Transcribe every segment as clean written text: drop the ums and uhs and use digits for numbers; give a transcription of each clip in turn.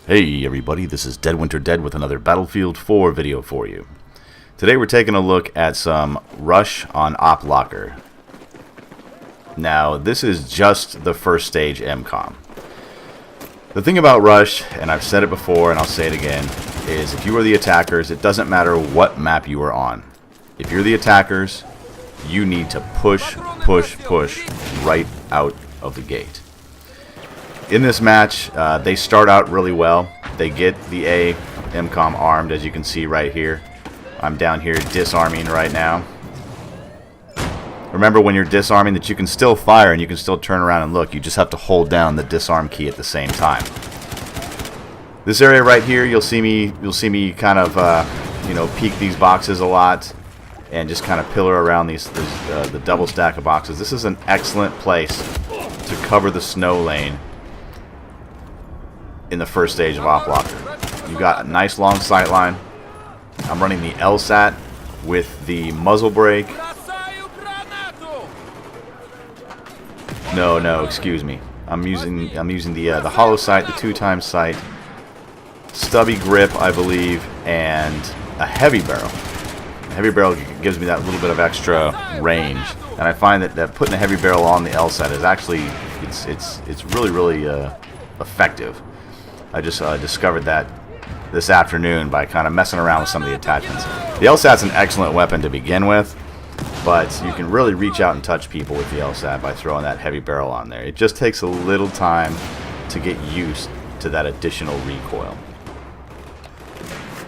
Hey everybody, this is Dead Winter Dead with another Battlefield 4 video for you. Today we're taking a look at some Rush on Op Locker. Now this is just the first stage MCOM. The thing about Rush, and I've said it before and I'll say it again, is if you are the attackers, it doesn't matter what map you are on. If you're the attackers, you need to push right out of the gate. In this match, they start out really well. They get the A MCOM armed, as you can see right here. I'm down here disarming right now. Remember, when you're disarming, that you can still fire and you can still turn around and look. You just have to hold down the disarm key at the same time. This area right here, you'll see me kind of peek these boxes a lot and just kind of pillar around the double stack of boxes. This is an excellent place to cover the snow lane in the first stage of Op Locker. You got a nice long sight line. I'm running the LSAT with the muzzle brake. No, excuse me. I'm using the hollow sight, the 2x sight, stubby grip, I believe, and a heavy barrel. A heavy barrel gives me that little bit of extra range, and I find that putting a heavy barrel on the LSAT is actually it's really effective. I just discovered that this afternoon by kind of messing around with some of the attachments. The LSAT's an excellent weapon to begin with, but you can really reach out and touch people with the LSAT by throwing that heavy barrel on there. It just takes a little time to get used to that additional recoil.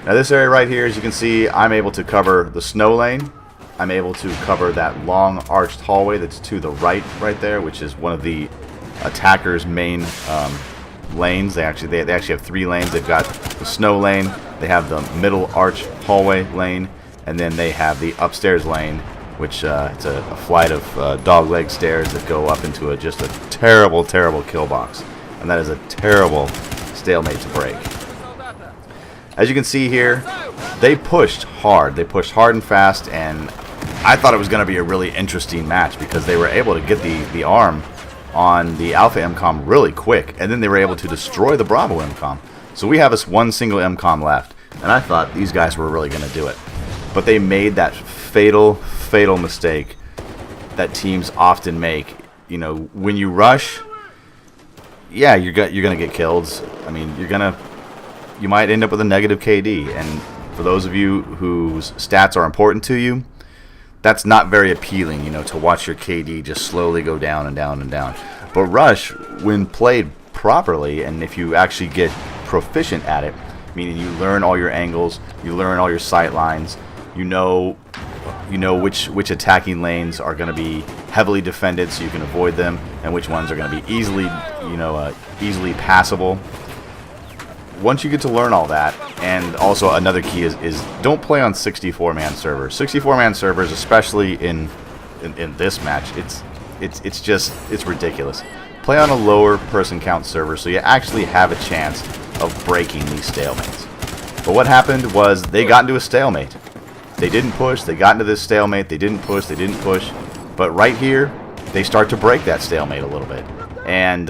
Now this area right here, as you can see, I'm able to cover the snow lane. I'm able to cover that long arched hallway that's to the right there, which is one of the attackers' main lanes. They actually have 3 lanes. They've got the snow lane, they have the middle arch hallway lane, and then they have the upstairs lane, which it's a flight of dogleg stairs that go up into just a terrible kill box, and that is a terrible stalemate to break. As you can see here, they pushed hard. They pushed hard and fast, and I thought it was going to be a really interesting match because they were able to get the arm on the Alpha MCOM really quick, and then they were able to destroy the Bravo MCOM. So we have us one single MCOM left, and I thought these guys were really going to do it. But they made that fatal mistake that teams often make. You know, when you rush, yeah, you're going to get killed. I mean, you might end up with a negative KD, and for those of you whose stats are important to you, that's not very appealing, to watch your KD just slowly go down and down and down. But Rush, when played properly, and if you actually get proficient at it, meaning you learn all your angles, you learn all your sight lines, you know which attacking lanes are going to be heavily defended so you can avoid them, and which ones are going to be easily passable. Once you get to learn all that, and also another key is don't play on 64-man servers. 64-man servers, especially in this match, it's ridiculous. Play on a lower person count server so you actually have a chance of breaking these stalemates. But what happened was they got into a stalemate. They didn't push, they got into this stalemate, they didn't push. But right here, they start to break that stalemate a little bit. And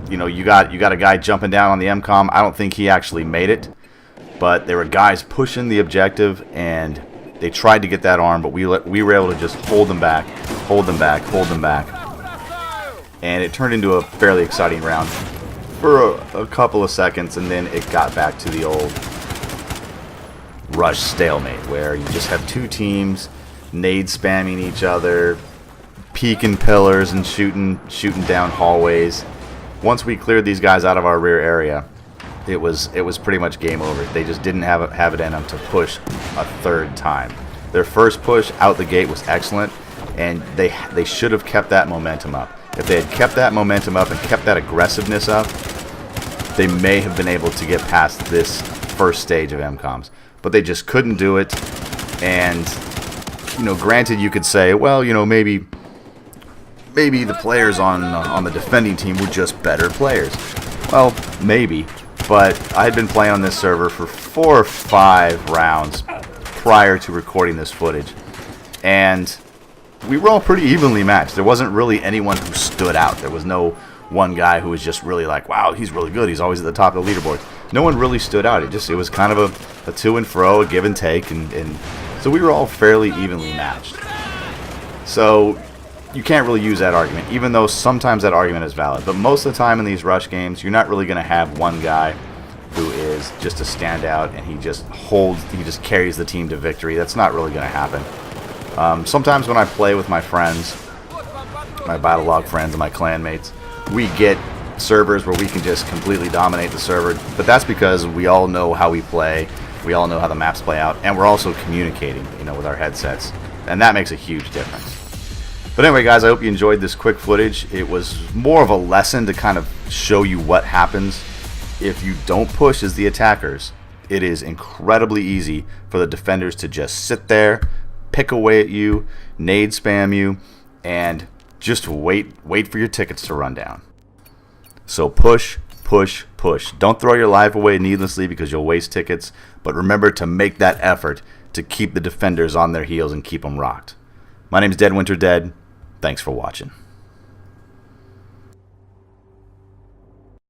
you got a guy jumping down on the MCOM. I don't think he actually made it, but there were guys pushing the objective, and they tried to get that arm, but we were able to just hold them back, and it turned into a fairly exciting round for a couple of seconds, and then it got back to the old Rush stalemate, where you just have 2 teams nade spamming each other, peeking pillars and shooting down hallways. Once we cleared these guys out of our rear area, it was pretty much game over. They just didn't have it in them to push a third time. Their first push out the gate was excellent, and they should have kept that momentum up. If they had kept that momentum up and kept that aggressiveness up, they may have been able to get past this first stage of MCOMs. But they just couldn't do it, and granted, you could say, well, maybe the players on the defending team were just better players. Well, maybe, but I had been playing on this server for 4 or 5 rounds prior to recording this footage, and we were all pretty evenly matched. There wasn't really anyone who stood out. There was no one guy who was just really like, wow, he's really good. He's always at the top of the leaderboard. No one really stood out. It was kind of a to and fro, a give and take, and so we were all fairly evenly matched. So you can't really use that argument, even though sometimes that argument is valid. But most of the time in these rush games, you're not really going to have one guy who is just a standout and he just carries the team to victory. That's not really going to happen. Sometimes when I play with my friends, my battle log friends and my clan mates, we get servers where we can just completely dominate the server, but that's because we all know how we play, we all know how the maps play out, and we're also communicating, with our headsets, and that makes a huge difference. But anyway, guys, I hope you enjoyed this quick footage. It was more of a lesson to kind of show you what happens if you don't push as the attackers. It is incredibly easy for the defenders to just sit there, pick away at you, nade spam you, and just wait for your tickets to run down. So push, push, push. Don't throw your life away needlessly because you'll waste tickets, but remember to make that effort to keep the defenders on their heels and keep them rocked. My name's Dead Winter Dead. Thanks for watching.